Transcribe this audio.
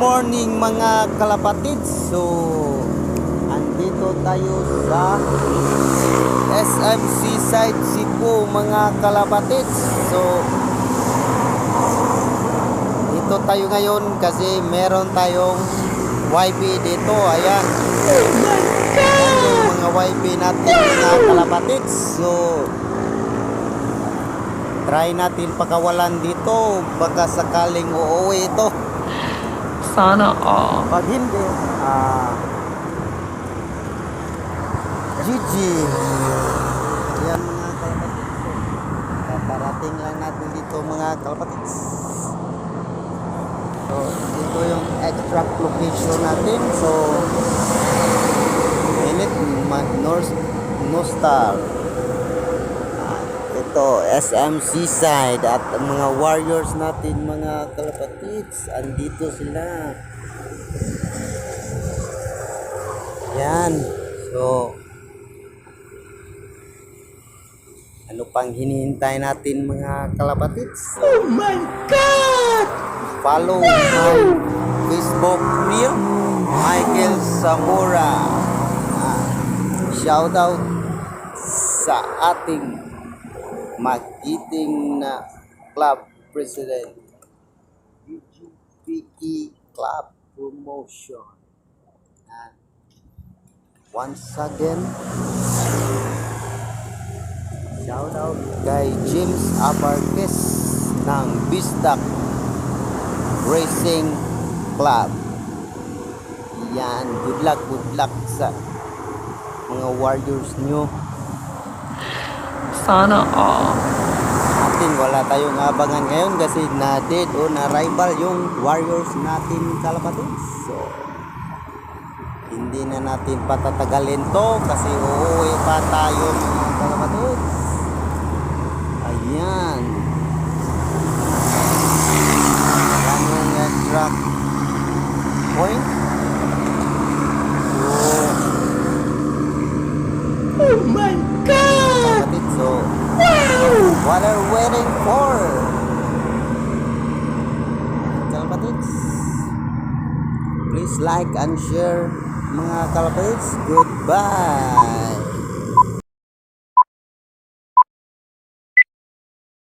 morning mga kalapatids. So, andito tayo sa SMC side Cebu mga kalapatids. So, dito tayo ngayon kasi meron tayong wifi dito. Ayan. Ayan yung mga wifi natin mga kalapatids. So, try natin pakawalan dito. Baka sakaling uuwi ito. Sana all. Pag hindi, GG. Yan mga kalapatids. Kaparating lang natin dito mga kalapatids. So, dito yung extract location natin. So, init Nostar. Ito, SMC side at mga warriors natin mga kalapatids. Andito sila. Yan. So, ano pang hinihintay natin mga kalapatids? Oh my God! Follow my Facebook reel, Michael Zamora. Shout out sa ating magiting na club president, UGPE Club Promotion. And once again, shout out kay James Abarquez ng Bisdak Racing Club. Yan, good luck sa mga warriors nyo. Sana all. Natin wala tayong abangan ngayon kasi na dead o na rival yung warriors natin kalapatids. So, hindi na natin patatagalin to kasi uuwi pa tayo mga kalapatids. Ayan. Yan yung track point. Oh my God! So, Wow! what are we waiting for? Kalapatids, please like and share mga kalapatids. Goodbye.